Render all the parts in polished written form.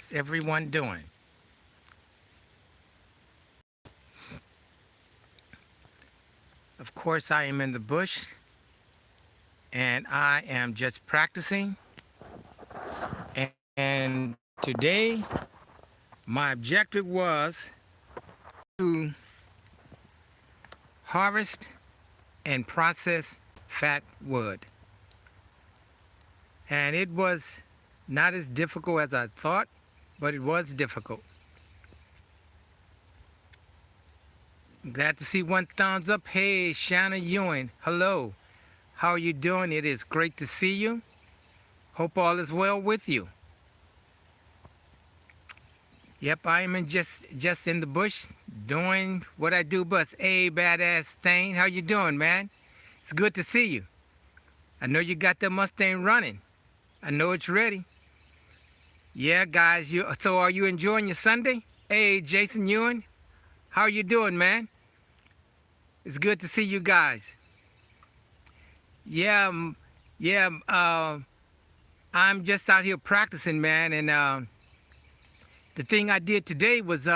How's everyone doing? Of course, I am in the bush and I am just practicing. And today, my objective was to harvest and process fat wood. And it was not as difficult as I thought, but it was difficult. Glad to see one thumbs up. Hey, Shanna Ewing, hello. How are you doing? It is great to see you. Hope all is well with you. Yep, I am just in the bush doing what I do best. Hey, badass Stain, how you doing, man? It's good to see you. I know you got that Mustang running. I know it's ready. Yeah, guys, so are you enjoying your Sunday? Hey, Jason Ewan, how are you doing, man? It's good to see you guys. Yeah, I'm just out here practicing, man, and the thing I did today was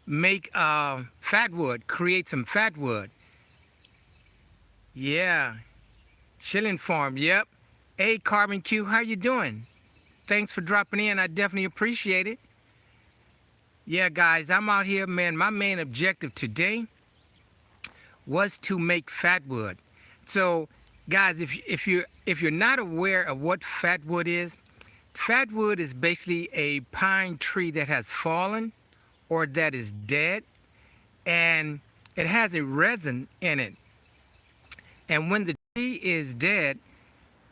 make fatwood, create some fatwood. Yeah, Shilling Farm, yep. Hey, Carbon Q, how you doing? Thanks for dropping in, I definitely appreciate it. Yeah, guys, I'm out here, man. My main objective today was to make fatwood. So, guys, if you're not aware of what fatwood is basically a pine tree that has fallen or that is dead, and it has a resin in it. And when the tree is dead,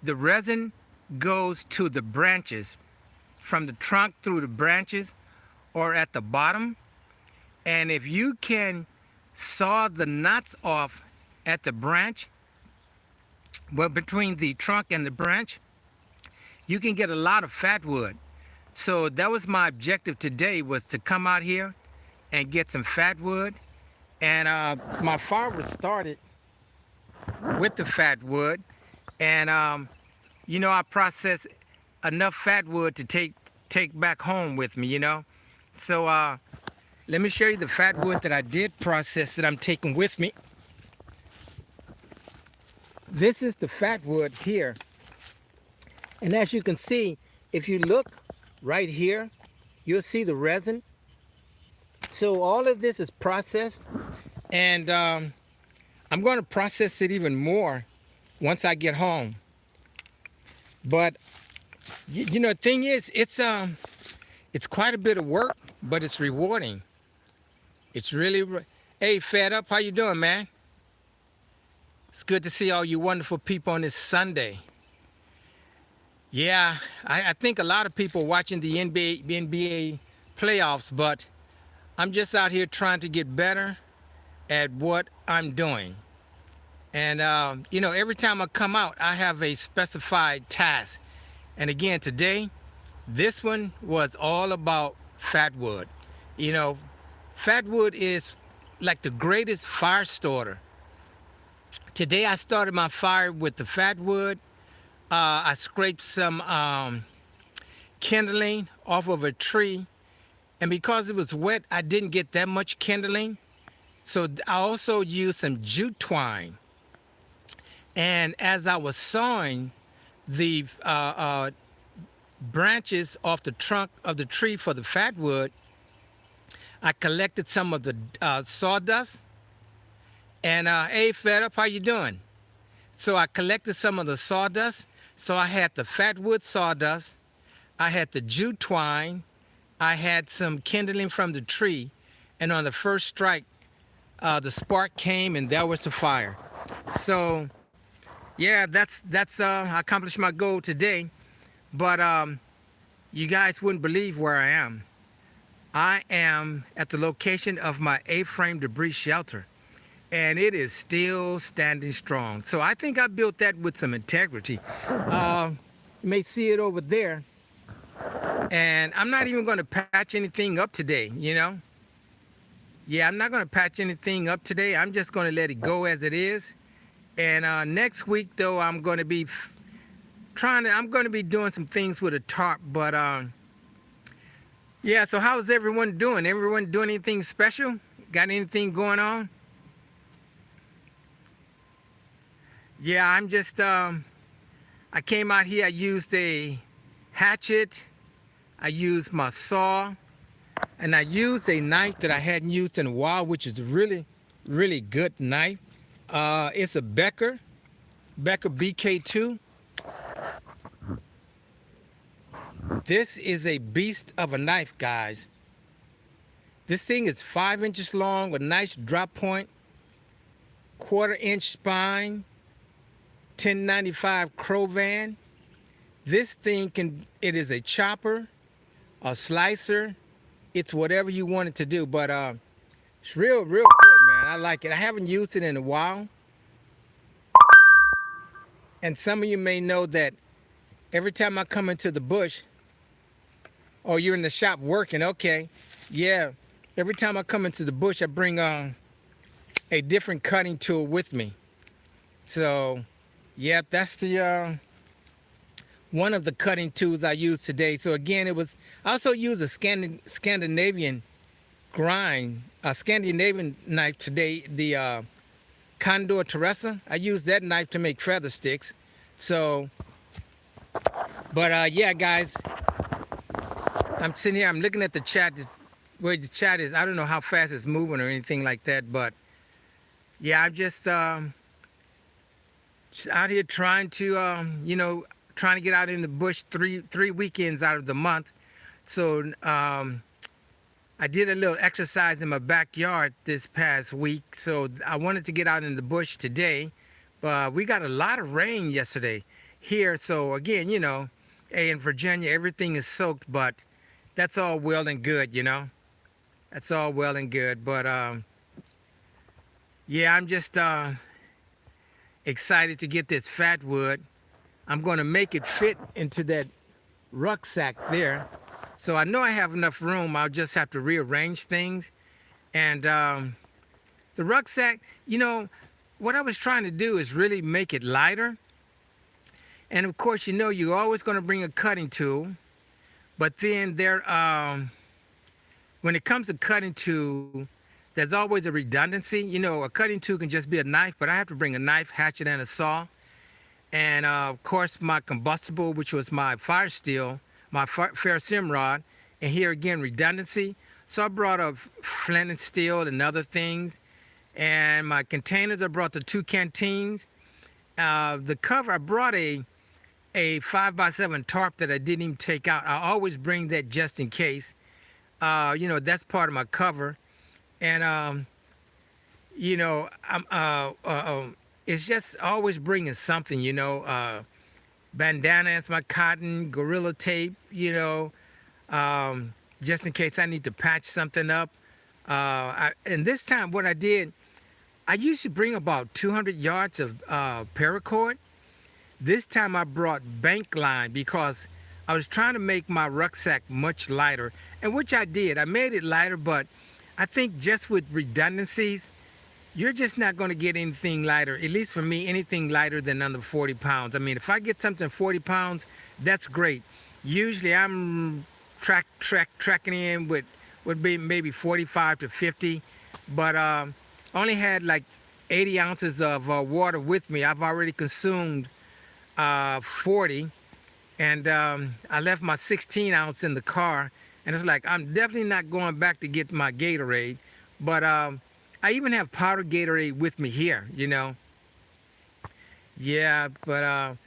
the resin goes to the branches, from the trunk through the branches or at the bottom. And if you can saw the knots off at the branch, well, between the trunk and the branch, you can get a lot of fatwood. So that was my objective today, was to come out here and get some fatwood. And my fire was started with the fatwood. And, I processed enough fatwood to take back home with me, So let me show you the fatwood that I did process that I'm taking with me. This is the fatwood here. And as you can see, if you look right here, you'll see the resin. So all of this is processed, and I'm going to process it even more once I get home. But the thing is, it's quite a bit of work, but it's rewarding. It's really. Hey, Fed Up, how you doing, man? It's good to see all you wonderful people on this Sunday. Yeah, I think a lot of people watching the NBA playoffs, but I'm just out here trying to get better at what I'm doing. And, every time I come out, I have a specified task. And again, today, this one was all about fatwood. Fatwood is like the greatest fire starter. Today, I started my fire with the fatwood. I scraped some kindling off of a tree, and because it was wet, I didn't get that much kindling. So I also used some jute twine. And as I was sawing the branches off the trunk of the tree for the fatwood, I collected some of the sawdust. And hey, Fed Up, how you doing? So I collected some of the sawdust. So I had the fatwood sawdust, I had the jute twine, I had some kindling from the tree, and on the first strike, the spark came, and there was the fire. So, yeah, that's I accomplished my goal today. But you guys wouldn't believe where I am. I am at the location of my A-frame debris shelter, and it is still standing strong. So I think I built that with some integrity. You may see it over there. And I'm not even going to patch anything up today, Yeah, I'm not going to patch anything up today. I'm just going to let it go as it is. And next week, though, I'm going to be doing some things with a tarp, but Yeah, so how's everyone doing? Everyone doing anything special? Got anything going on? Yeah, I came out here, I used a hatchet, I used my saw, and I used a knife that I hadn't used in a while, which is a really good knife. It's a Becker BK2. This is a beast of a knife, guys. This thing is 5 inches long with a nice drop point, 1/4 inch spine, 1095 Crovan. This thing it is a chopper, a slicer. It's whatever you want it to do, but it's real good, man. I like it. I haven't used it in a while. And some of you may know that every time I come into the bush, oh, you're in the shop working, okay. Yeah, every time I come into the bush, I bring a different cutting tool with me. So, yeah, that's the one of the cutting tools I used today. So again, I also used a Scandinavian Scandinavian knife today, the Condor Teresa. I used that knife to make feather sticks. So, but yeah, guys, I'm sitting here, I'm looking at the chat, where the chat is. I don't know how fast it's moving or anything like that, but yeah, I'm just out here trying to, trying to get out in the bush three weekends out of the month. So I did a little exercise in my backyard this past week. So I wanted to get out in the bush today, but we got a lot of rain yesterday here. So again, hey, in Virginia, everything is soaked, but that's all well and good, That's all well and good. But yeah, I'm just excited to get this Fatwood. I'm going to make it fit into that rucksack there. So I know I have enough room. I'll just have to rearrange things. And the rucksack, what I was trying to do is really make it lighter. And of course, you're always going to bring a cutting tool. But then when it comes to cutting tool, there's always a redundancy. A cutting tool can just be a knife, but I have to bring a knife, hatchet, and a saw. And of course, my combustible, which was my fire steel, my ferrocerium rod, and here again, redundancy. So I brought a flint and steel and other things. And my containers, I brought the 2 canteens. The cover, I brought a 5x7 tarp that I didn't even take out. I always bring that just in case. That's part of my cover. And, it's just always bringing something, bandana as my cotton, Gorilla Tape, just in case I need to patch something up. And this time what I did, I used to bring about 200 yards of paracord. This time I brought bank line because I was trying to make my rucksack much lighter, and which I did. I made it lighter, but I think just with redundancies, you're just not going to get anything lighter, at least for me, anything lighter than under 40 pounds. I mean, if I get something 40 pounds, that's great. Usually I'm tracking in would be maybe 45 to 50, but only had like 80 ounces of water with me. I've already consumed 40, and I left my 16 ounce in the car, and it's like, I'm definitely not going back to get my Gatorade, but I even have powdered Gatorade with me here, Yeah, but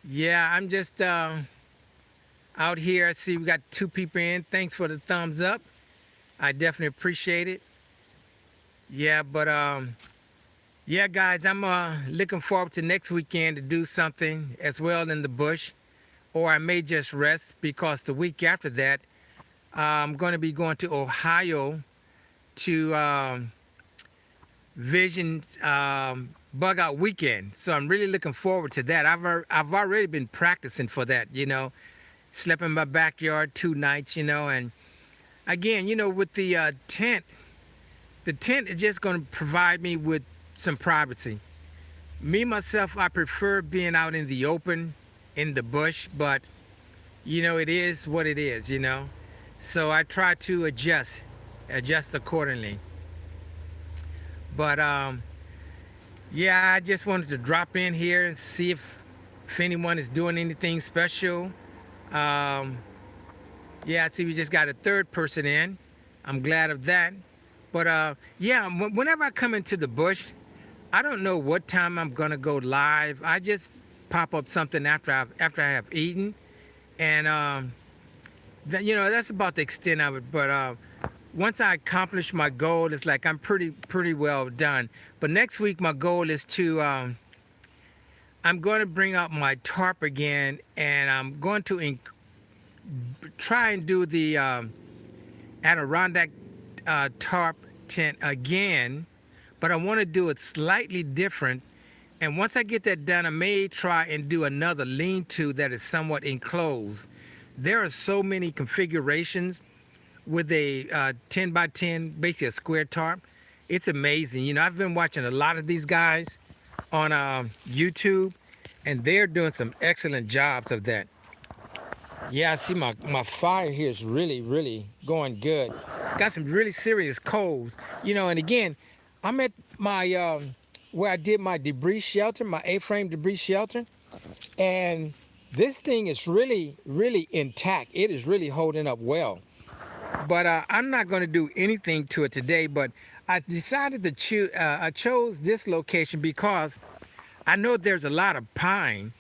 yeah, I'm just out here. See, we got 2 people in. Thanks for the thumbs up. I definitely appreciate it. Yeah, but yeah, guys, I'm looking forward to next weekend to do something as well in the bush, or I may just rest because the week after that, I'm going to be going to Ohio to Vision Bug Out Weekend. So I'm really looking forward to that. I've already been practicing for that, slept in my backyard 2 nights, and again, with the tent is just going to provide me with some privacy. Me, myself, I prefer being out in the open, in the bush, but, it is what it is, So I try to adjust accordingly. But yeah, I just wanted to drop in here and see if anyone is doing anything special. Um, yeah, I see we just got a third person in. I'm glad of that. But yeah, whenever I come into the bush, I don't know what time I'm gonna go live. I just pop up something after I have eaten, and that's about the extent of it. But once I accomplish my goal, it's like I'm pretty well done. But next week, my goal is to I'm going to bring out my tarp again, and I'm going to try and do the Adirondack tarp tent again, but I want to do it slightly different. And once I get that done, I may try and do another lean-to that is somewhat enclosed. There are so many configurations with a 10 by 10, basically a square tarp. It's amazing. I've been watching a lot of these guys on YouTube, and they're doing some excellent jobs of that. Yeah, I see my fire here is really going good. Got some really serious coals. And again, I'm at my where I did my debris shelter, my A-frame debris shelter, and this thing is really intact. It is really holding up well. But I'm not going to do anything to it today. But I decided to choose. I chose this location because I know there's a lot of pine,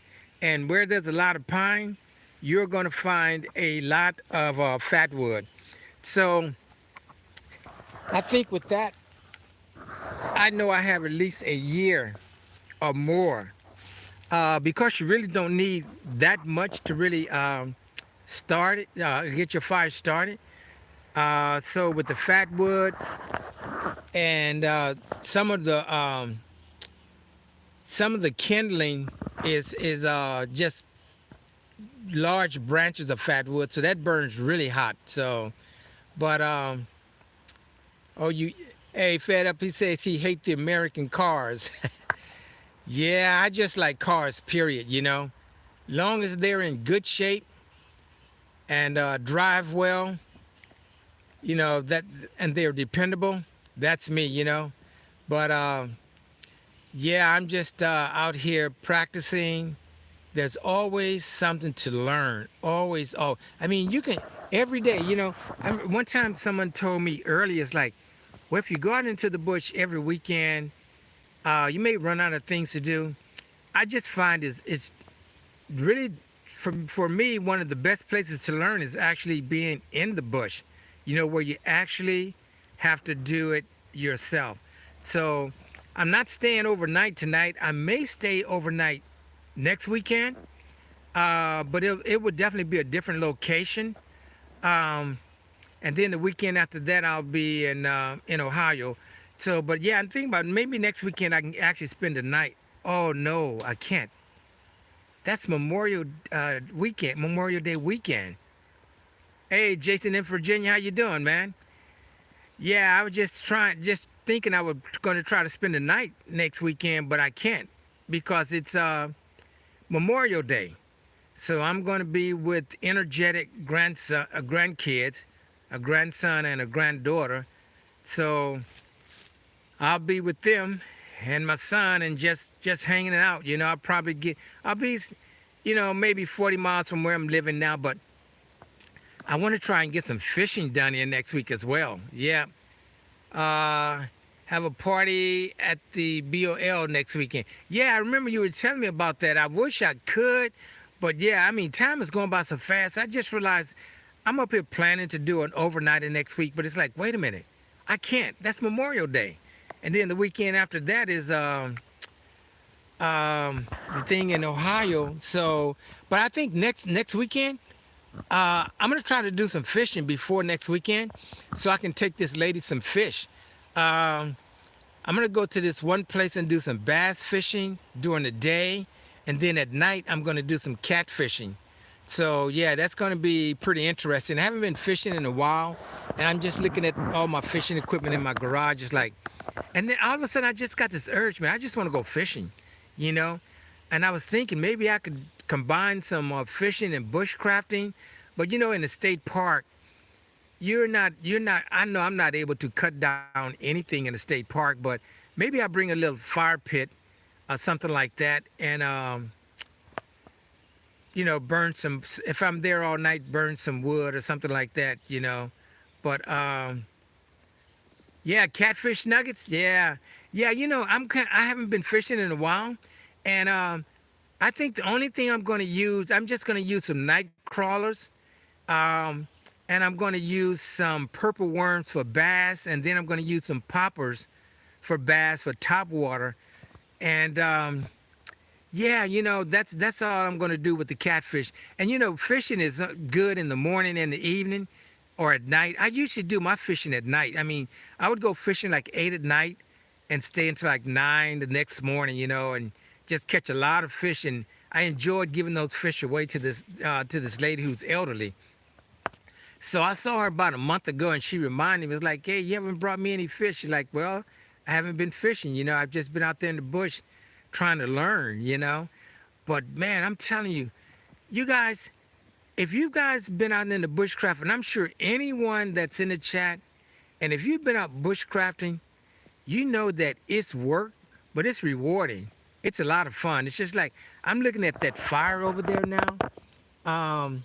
and where there's a lot of pine, you're going to find a lot of fatwood. So I think with that, I know I have at least a year or more, because you really don't need that much to really start it, get your fire started. So with the fatwood and some of the kindling is just large branches of fatwood, so that burns really hot. So, but hey, Fed Up, he says he hates the American cars. Yeah, I just like cars, period. Long as they're in good shape and drive well, that, and they're dependable. That's me. But yeah, I'm just out here practicing. There's always something to learn. Always. Oh, I mean, you can every day. One time someone told me earlier, it's like, well, if you go out into the bush every weekend, you may run out of things to do. I just find it's really, for me, one of the best places to learn is actually being in the bush, where you actually have to do it yourself. So I'm not staying overnight tonight. I may stay overnight next weekend, but it would definitely be a different location. And then the weekend after that, I'll be in Ohio. So, but yeah, I'm thinking about maybe next weekend I can actually spend the night. Oh no, I can't. That's Memorial weekend, Memorial Day weekend. Hey, Jason in Virginia, how you doing, man? Yeah, I was just thinking I was going to try to spend the night next weekend, but I can't because it's Memorial Day. So I'm going to be with energetic grandkids, a grandson and a granddaughter. So I'll be with them and my son and just hanging out. I'll be, maybe 40 miles from where I'm living now, but I want to try and get some fishing done here next week as well. Yeah. Have a party at the BOL next weekend. Yeah, I remember you were telling me about that. I wish I could, but yeah, I mean, time is going by so fast. I just realized I'm up here planning to do an overnighter next week, but it's like, wait a minute, I can't. That's Memorial Day. And then the weekend after that is the thing in Ohio. So, but I think next weekend, I'm gonna try to do some fishing before next weekend, so I can take this lady some fish. I'm gonna go to this one place and do some bass fishing during the day, and then at night I'm gonna do some catfishing. So yeah, that's gonna be pretty interesting. I haven't been fishing in a while, and I'm just looking at all my fishing equipment in my garage, just like, and then all of a sudden I just got this urge, man. I just want to go fishing, And I was thinking maybe I could combine some fishing and bushcrafting, but in the state park, you're not, I know I'm not able to cut down anything in the state park, but maybe I bring a little fire pit or something like that, and burn some, if I'm there all night, burn some wood or something like that. But yeah, catfish nuggets. Yeah, yeah. I haven't been fishing in a while, and I think the only thing I'm going to use, I'm just going to use some night crawlers, um, and I'm going to use some purple worms for bass, and then I'm going to use some poppers for bass for top water, and yeah, that's all I'm going to do with the catfish. And fishing is good in the morning and the evening or at night. I usually do my fishing at night. I mean, I would go fishing like 8 at night and stay until like 9 the next morning, and just catch a lot of fish. And I enjoyed giving those fish away to this lady who's elderly. So I saw her about a month ago, and she reminded me, was like, "Hey, you haven't brought me any fish." She's like, "Well, I haven't been fishing. I've just been out there in the bush trying to learn. But man, I'm telling you, you guys, if you guys been out in the bushcraft, and I'm sure anyone that's in the chat, and if you've been out bushcrafting, you know that it's work, but it's rewarding. It's a lot of fun. It's just like I'm looking at that fire over there now. Um,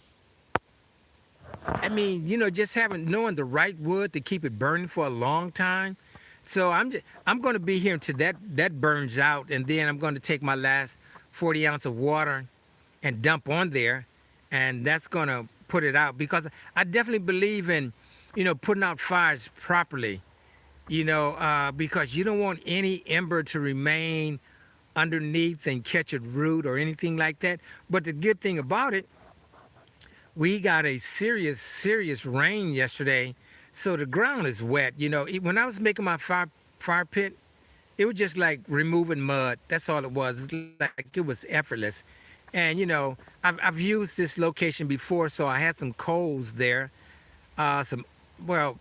I mean, just having knowing the right wood to keep it burning for a long time. So I'm going to be here until that burns out, and then I'm going to take my last 40 ounce of water and dump on there, and that's going to put it out, because I definitely believe in putting out fires properly. Because you don't want any ember to remain underneath and catch a root or anything like that. But the good thing about it, we got a serious rain yesterday, so the ground is wet. When I was making my fire pit, it was just like removing mud. That's all it was. It's like it was effortless. And I've used this location before, so I had some coals there. Some, well,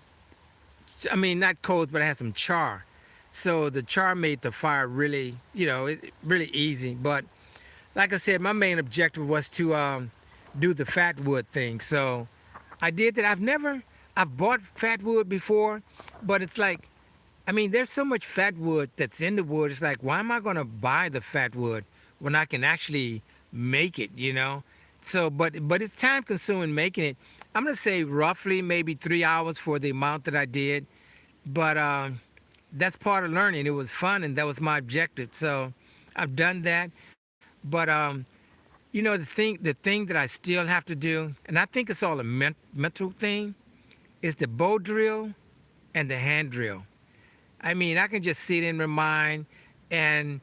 I mean, not coals, but I had some char. So the char made the fire really, really easy. But like I said, my main objective was to do the Fatwood thing. So I did that. I've bought Fatwood before, but it's like, I mean, there's so much Fatwood that's in the wood. It's like, why am I going to buy the Fatwood when I can actually make it? So, but it's time consuming making it. I'm gonna say roughly maybe 3 hours for the amount that I did, but that's part of learning. It was fun, and that was my objective. So I've done that. But the thing that I still have to do, and I think it's all a mental thing, is the bow drill and the hand drill. I mean, I can just sit in my mind, and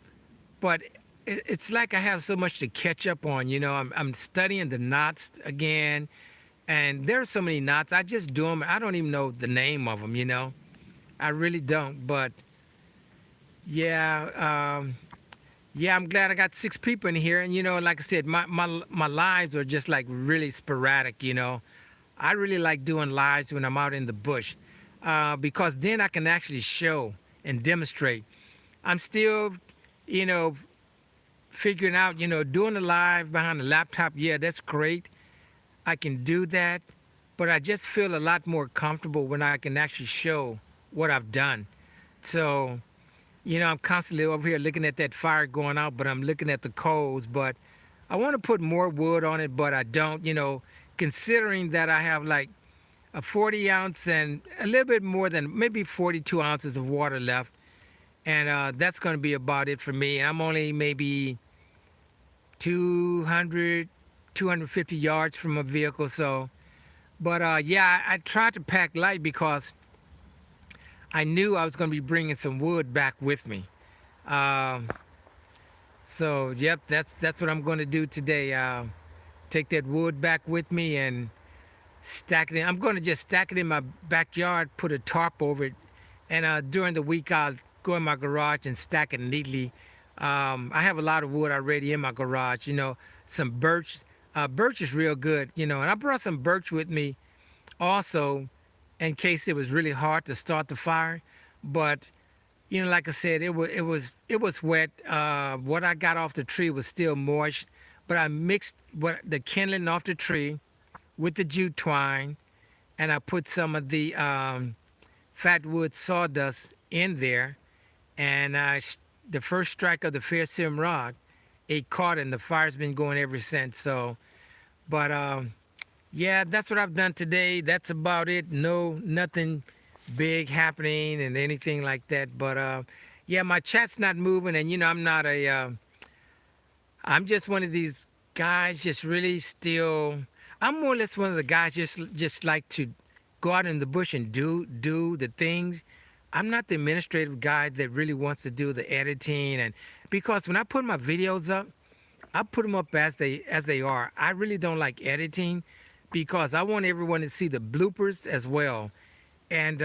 but it's like I have so much to catch up on. I'm studying the knots again, and there are so many knots. I just do them. I don't even know the name of them. I really don't. But yeah, yeah, I'm glad I got 6 people in here. And like I said, my lives are just like really sporadic. I really like doing lives when I'm out in the bush, because then I can actually show and demonstrate. I'm still, you know, figuring out, doing a live behind the laptop. Yeah, that's great. I can do that, but I just feel a lot more comfortable when I can actually show what I've done. So, I'm constantly over here looking at that fire going out, but I'm looking at the coals. But I want to put more wood on it, but I don't, considering that I have like a 40 ounce and a little bit more than maybe 42 ounces of water left. And that's going to be about it for me. I'm only maybe 200, 250 yards from a vehicle. So, but yeah, I tried to pack light because I knew I was going to be bringing some wood back with me. Um, so, yep, that's what I'm going to do today. Take that wood back with me and stack it in. I'm going to just stack it in my backyard, put a tarp over it, and during the week I'll go in my garage and stack it neatly. I have a lot of wood already in my garage. Some birch. Birch is real good. And I brought some birch with me also in case it was really hard to start the fire. But like I said, it was wet. What I got off the tree was still moist, but I mixed the kindling off the tree with the jute twine and I put some of the Fatwood sawdust in there, and the first strike of the ferrocerium rod, it caught, and the fire's been going ever since. So, but yeah, that's what I've done today. That's about it. No, nothing big happening and anything like that. But yeah, my chat's not moving, and I'm not I'm just one of these guys, just really still. I'm more or less one of the guys just like to go out in the bush and do the things. I'm not the administrative guy that really wants to do the editing, and because when I put my videos up, I put them up as they are. I really don't like editing because I want everyone to see the bloopers as well. And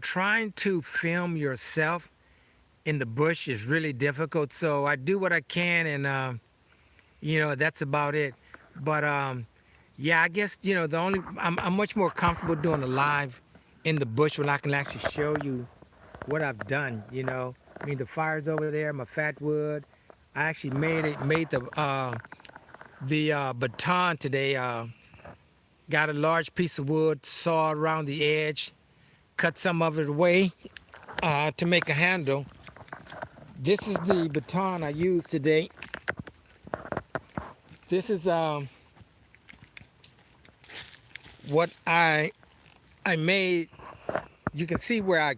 trying to film yourself in the bush is really difficult. So I do what I can, and that's about it. But yeah, I guess the only I'm much more comfortable doing a live in the bush when I can actually show you what I've done. I mean, the fire's over there, my fat wood. I actually made the baton today. Got a large piece of wood, saw around the edge, cut some of it away to make a handle. This is the baton I used today. This is what I made. You can see where I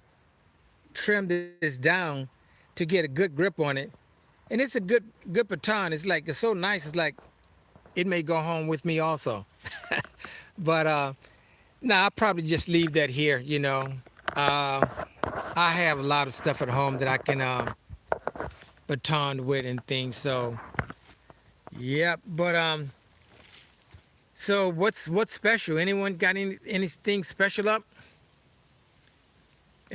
trimmed this down to get a good grip on it. And it's a good baton. It's so nice. It's like it may go home with me also. But no, I'll probably just leave that here. I have a lot of stuff at home that I can baton with and things. So yep. But so what's special? Anyone got anything special up?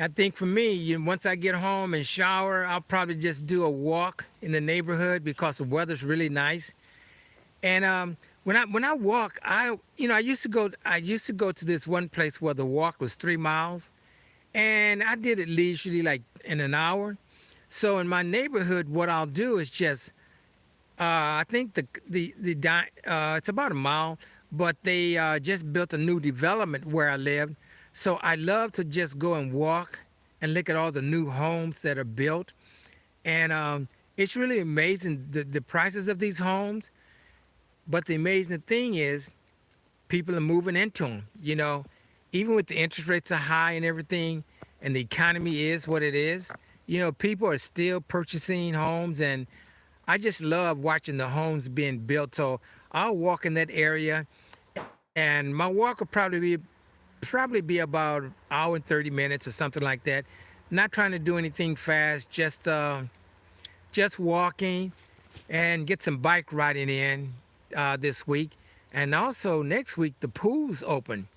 I think for me, once I get home and shower, I'll probably just do a walk in the neighborhood because the weather's really nice. And when I walk, I used to go to this one place where the walk was 3 miles, and I did it leisurely, like in an hour. So in my neighborhood, what I'll do is just I think it's about a mile, but they just built a new development where I live. So I love to just go and walk and look at all the new homes that are built. And it's really amazing the prices of these homes. But the amazing thing is people are moving into them. Even with the interest rates are high and everything, and the economy is what it is, people are still purchasing homes. And I just love watching the homes being built. So I'll walk in that area, and my walk will probably be about an hour and 30 minutes or something like that. Not trying to do anything fast, just walking and get some bike riding in this week. And also next week, the pool's open.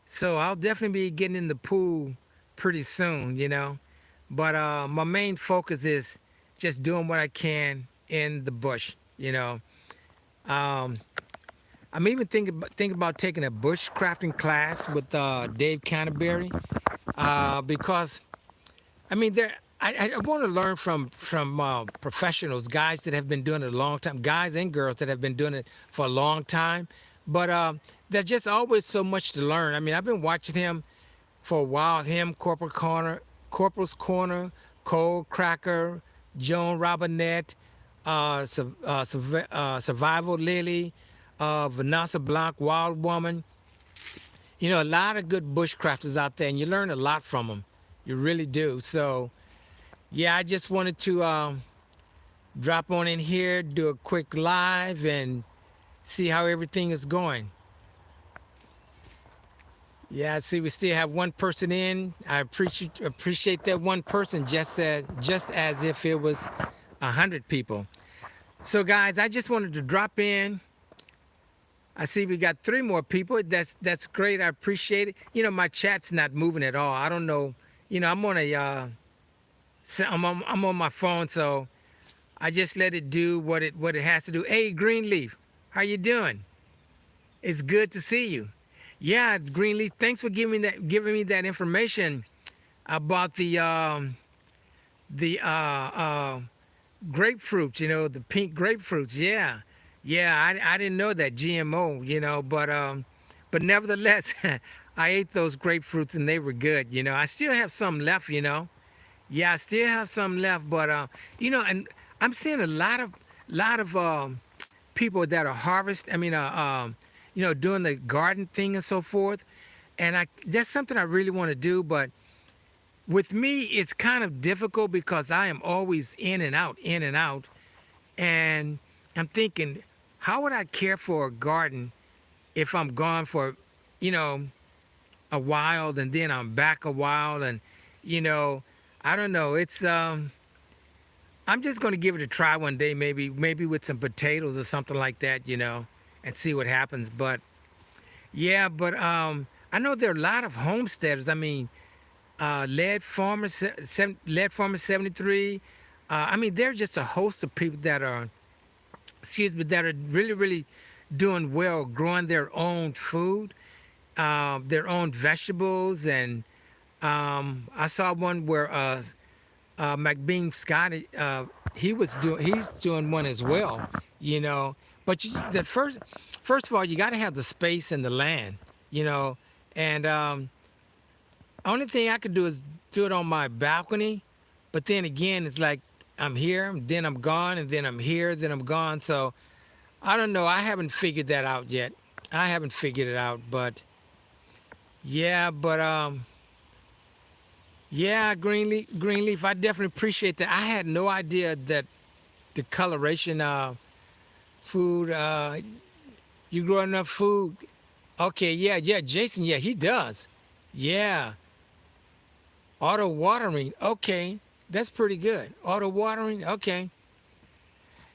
So I'll definitely be getting in the pool pretty soon. But my main focus is just doing what I can in the bush. I'm even thinking about taking a bush crafting class with Dave Canterbury because I mean I want to learn from professionals, guys that have been doing it a long time, guys and girls that have been doing it for a long time. But there's just always so much to learn. I mean, I've been watching him for a while. Him, Corporal's Corner, Cold Cracker, Joan Robinette, Survival Lily, Vanessa Blanc, Wild Woman. A lot of good bushcrafters out there, and you learn a lot from them. You really do. So, yeah, I just wanted to drop on in here, do a quick live, and see how everything is going. Yeah, I see we still have one person in. I appreciate that one person, just as if it was 100 people. So, guys, I just wanted to drop in. I see we got 3 more people. That's great. I appreciate it. My chat's not moving at all. I don't know. I'm on I'm on my phone, so I just let it do what it has to do. Hey, Greenleaf, how you doing? It's good to see you. Yeah, Greenleaf, thanks for giving me that information about the grapefruits. The pink grapefruits. Yeah. I didn't know that GMO. But But nevertheless, I ate those grapefruits and they were good. I still have some left. Yeah, I still have some left, but and I'm seeing a lot of people that are doing the garden thing and so forth. And that's something I really want to do, but with me, it's kind of difficult because I am always in and out, in and out. And I'm thinking, how would I care for a garden if I'm gone for, you know, a while and then I'm back a while and, you know, I don't know. I'm just going to give it a try one day, maybe with some potatoes or something like that, and see what happens. But yeah, but I know there are a lot of homesteaders. I mean, Lead Farmer 73. There's just a host of people that are, excuse me, that are really, really doing well, growing their own food, their own vegetables, and I saw one where McBean Scott, he's doing one as well, you know. But the first of all, you got to have the space and the land, you know, and only thing I could do is do it on my balcony, but then again, it's like I'm here, then I'm gone, and then I'm here, then I'm gone. So I don't know. I haven't figured that out yet. I haven't figured it out, but yeah, but yeah, Greenleaf. I definitely appreciate that. I had no idea that the coloration food. You grow enough food. Okay, yeah, Jason. Yeah, he does. Yeah, auto watering. Okay, that's pretty good. Auto watering. Okay.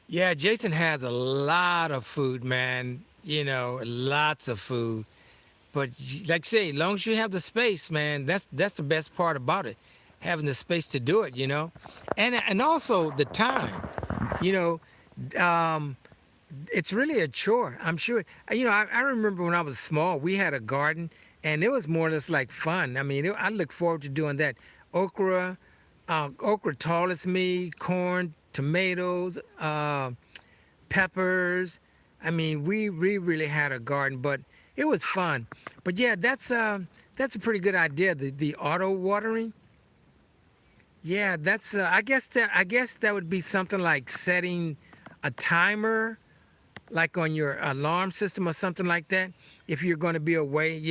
Yeah, Jason has a lot of food, man. Lots of food. But like I say, as long as you have the space, man, that's the best part about it, having the space to do it. And also the time. You know, um, it's really a chore. I'm sure. I remember when I was small, we had a garden, and it was more or less like fun. I look forward to doing that. Okra, okra tall as me, corn, tomatoes, peppers. We really had a garden, but it was fun. But yeah, that's a pretty good idea. The auto watering. Yeah, that's. I guess that would be something like setting a timer, like on your alarm system or something like that. If you're going to be away.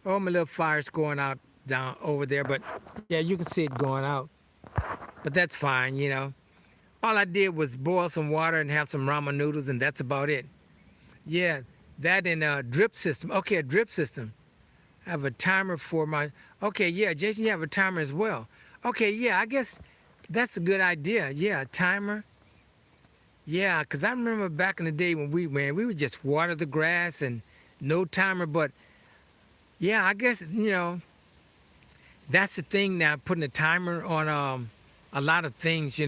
Oh, my little fire's going out down over there, but yeah, you can see it going out. But that's fine. All I did was boil some water and have some ramen noodles, and that's about it. Yeah, that and a drip system. Okay, a drip system. I have a timer for my. Okay, yeah, Jason, you have a timer as well. Okay, yeah, I guess that's a good idea. Yeah, a timer. Yeah, 'cause I remember back in the day when we would just water the grass and no timer. But yeah, I guess that's the thing now, putting a timer on a lot of things.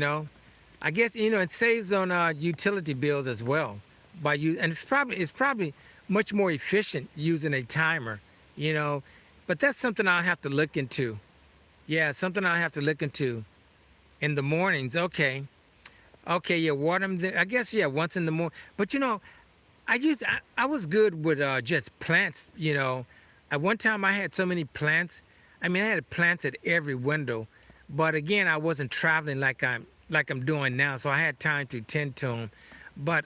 I guess it saves on utility bills as well by you, and it's probably much more efficient using a timer, you know. But that's something I'll have to look into. Yeah, something I'll have to look into in the mornings. Okay, okay, yeah, water them. I guess yeah, once in the morning. But I was good with just plants. At one time I had so many plants. I had plants at every window, but again, I wasn't traveling like I'm doing now, so I had time to tend to them. But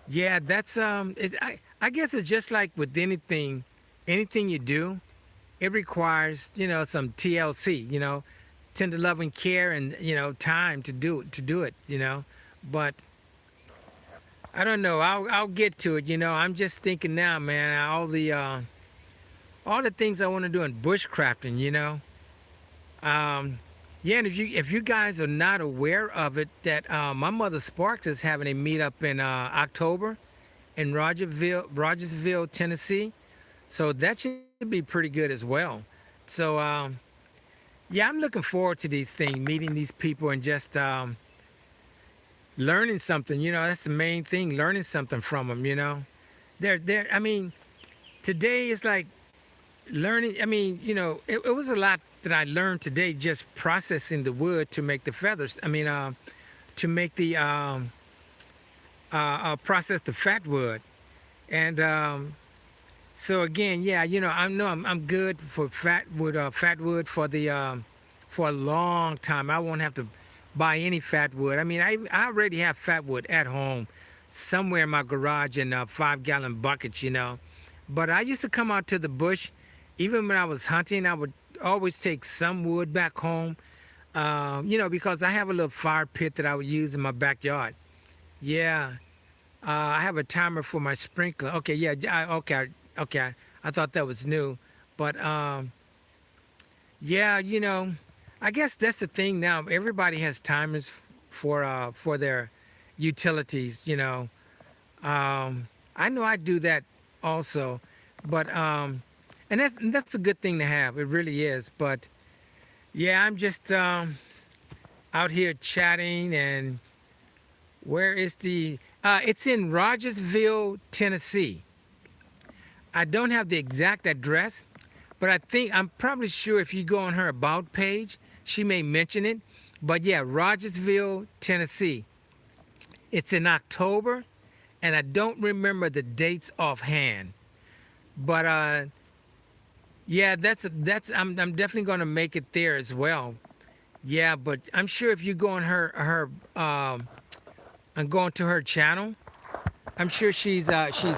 yeah, that's I guess it's just like with anything you do, it requires some TLC, tender loving care and time to do it. But I don't know. I'll get to it. I'm just thinking now, man. All the things I want to do in bushcrafting. Yeah, and if you guys are not aware of it, that my mother Sparks is having a meetup in October in Rogersville, Tennessee. So that should be pretty good as well. So yeah, I'm looking forward to these things, meeting these people, and just learning something. That's the main thing, learning something from them. They're. Today is like learning. It was a lot that I learned today just processing the wood to make the feathers. To make the process the fatwood. And so again, yeah, I know I'm good for Fatwood for a long time. I won't have to buy any Fatwood. I mean, I already have Fatwood at home, somewhere in my garage in 5-gallon buckets. But I used to come out to the bush, even when I was hunting. I would always take some wood back home, because I have a little fire pit that I would use in my backyard. Yeah, I have a timer for my sprinkler. Okay, yeah, okay, okay. I thought that was new, but yeah, I guess that's the thing now. Everybody has timers for their utilities. I know I do that also, but and that's a good thing to have. It really is. But yeah, I'm just out here chatting. And where is the? It's in Rogersville, Tennessee. I don't have the exact address, but I'm probably sure if you go on her about page, she may mention it. But yeah, Rogersville, Tennessee. It's in October, and I don't remember the dates offhand. But yeah, I'm definitely going to make it there as well. Yeah, but I'm sure if you go on her and go into her channel, I'm sure she's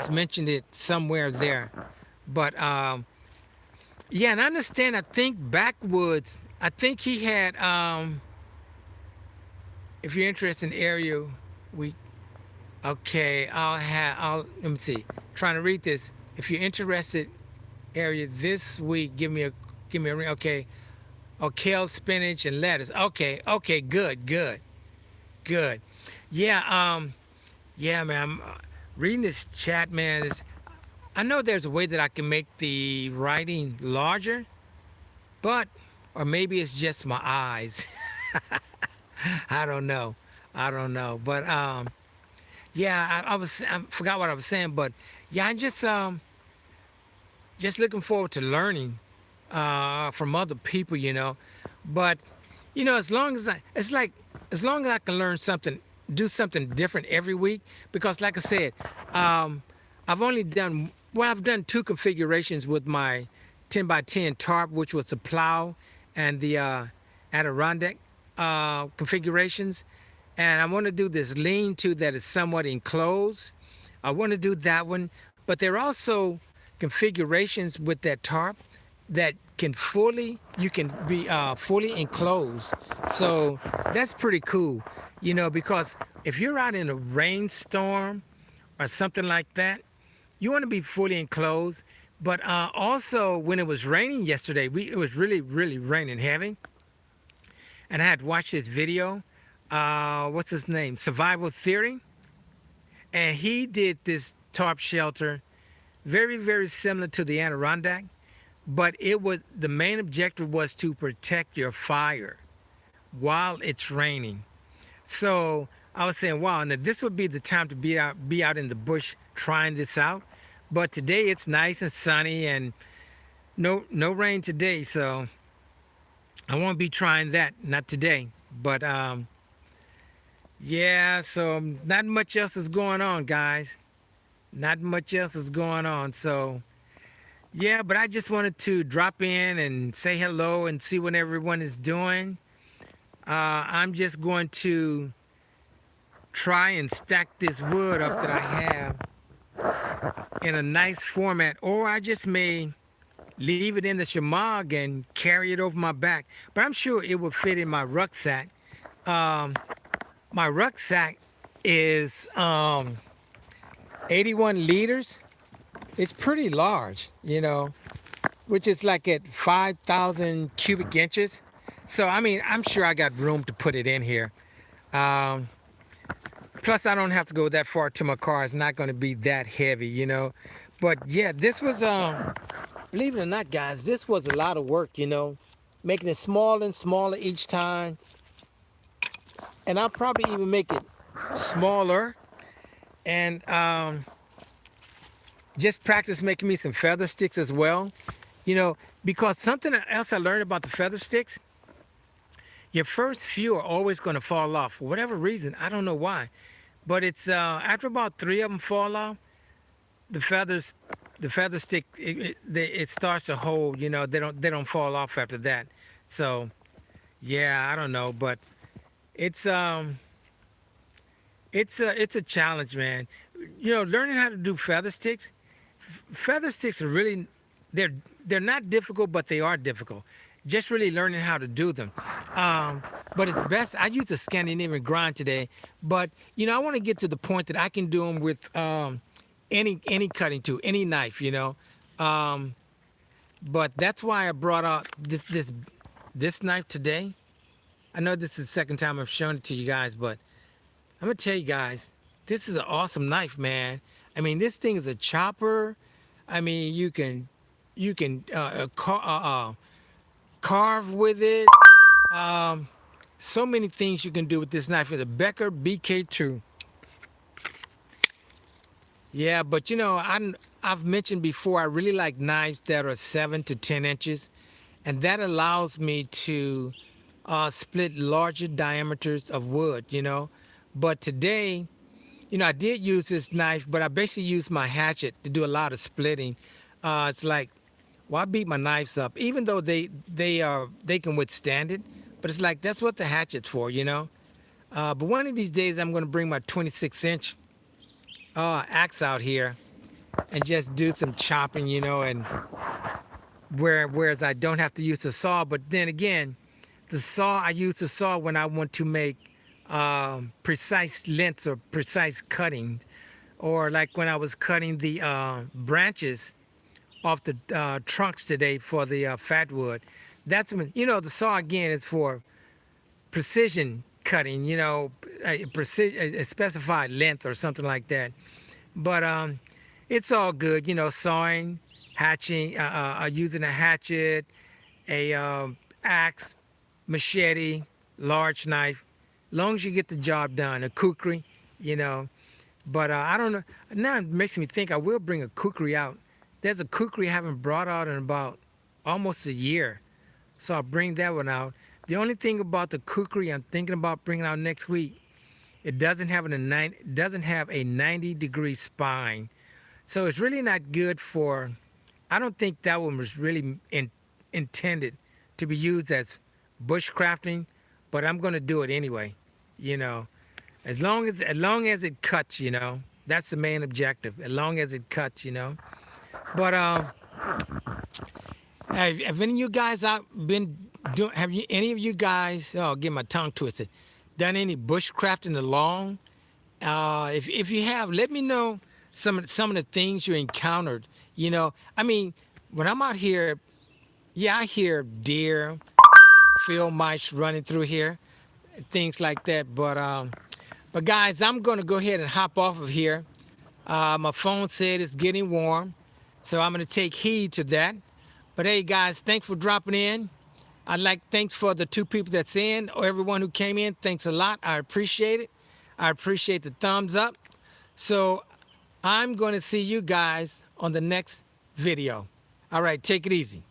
mentioned it somewhere there. But yeah, and I understand. I think Backwoods. I think he had. If you're interested in the area, we. Okay, I'll. Let me see. Trying to read this. If you're interested, area this week, give me a ring. Okay. Oh, kale, spinach, and lettuce. Okay. Okay. Good. Good. Good. Yeah. Yeah, man. I'm reading this chat, man. I know there's a way that I can make the writing larger, but or maybe it's just my eyes. I don't know. I don't know. But yeah, I forgot what I was saying, but yeah, I'm just looking forward to learning from other people. But as long as as long as I can learn something, do something different every week, because like I said, I've only done I've done two configurations with my 10 by 10 tarp, which was the plow and the Adirondack configurations. And I want to do this lean-to that is somewhat enclosed. I want to do that one, but there are also configurations with that tarp that you can be fully enclosed. So that's pretty cool, because if you're out in a rainstorm or something like that, you want to be fully enclosed. But also, when it was raining yesterday, it was really, really raining heavy. And I had watched this video. What's his name? Survival Theory. And he did this tarp shelter very, very similar to the Adirondack. But the main objective was to protect your fire while it's raining. So I was saying, wow, now this would be the time to be out in the bush trying this out. But today it's nice and sunny and no rain today, so I won't be trying that, not today. But yeah, so not much else is going on, guys. Not much else is going on. So yeah, but I just wanted to drop in and say hello and see what everyone is doing. I'm just going to try and stack this wood up that I have in a nice format, or I just may leave it in the shamag and carry it over my back. But I'm sure it will fit in my rucksack. My rucksack is 81 liters. It's pretty large, which is like at 5,000 cubic inches. So, I mean, I'm sure I got room to put it in here. Plus, I don't have to go that far to my car. It's not going to be that heavy. But yeah, this was, believe it or not, guys, this was a lot of work, making it smaller and smaller each time. And I'll probably even make it smaller. And just practice making me some feather sticks as well. Because something else I learned about the feather sticks, your first few are always going to fall off for whatever reason. I don't know why. But it's after about 3 of them fall off, the feathers, the feather stick, it starts to hold. You know, they don't fall off after that. So yeah, I don't know, but it's um it's a challenge, man. You know, learning how to do feather sticks. Feather sticks are really they're they're not difficult, but they are difficult. Just really learning how to do them. Um, but it's best. I use a Scandinavian grind today, but you know, I want to get to the point that I can do them with any cutting tool, any knife. You know, um, but that's why I brought out this knife today. I know this is the second time I've shown it to you guys, but I'm gonna tell you guys, this is an awesome knife, man. I mean, this thing is a chopper. I mean, you can carve with it. Um, so many things you can do with this knife. It's a Becker BK2. Yeah, but you know, I've mentioned before I really like knives that are 7 to 10 inches, and that allows me to split larger diameters of wood. You know, but today, you know, I did use this knife, but I basically used my hatchet to do a lot of splitting. It's like, well, I beat my knives up, even though they can withstand it. But it's like that's what the hatchet's for, you know. But one of these days, I'm gonna bring my 26-inch axe out here and just do some chopping, you know, and whereas I don't have to use a saw. But then again, the saw I use the saw when I want to make precise lengths or precise cutting, or like when I was cutting the branches off the trunks today for the Fatwood. That's when, you know, the saw again is for precision cutting, you know, a specified length or something like that. But it's all good, you know, sawing, hatching, using a hatchet, a axe, machete, large knife, long as you get the job done, a kukri, you know. But I don't know. Now it makes me think I will bring a kukri out. There's a kukri I haven't brought out in about almost a year. So I'll bring that one out. The only thing about the kukri I'm thinking about bringing out next week, it doesn't have a 90-degree spine. So it's really not good for, I don't think that one was really intended to be used as bushcrafting, but I'm going to do it anyway, you know. As long as it cuts, you know, that's the main objective. As long as it cuts, you know. But have any of you guys out been doing? Have you any of you guys? Oh, get my tongue twisted. Done any bushcrafting along? If you have, let me know some of the things you encountered. You know, I mean, when I'm out here, yeah, I hear deer, field mice running through here, things like that. But guys, I'm gonna go ahead and hop off of here. My phone said it's getting warm, so I'm gonna take heed to that. But hey, guys, thanks for dropping in. Thanks for the 2 people that's in, or everyone who came in. Thanks a lot. I appreciate it. I appreciate the thumbs up. So I'm going to see you guys on the next video. All right, take it easy.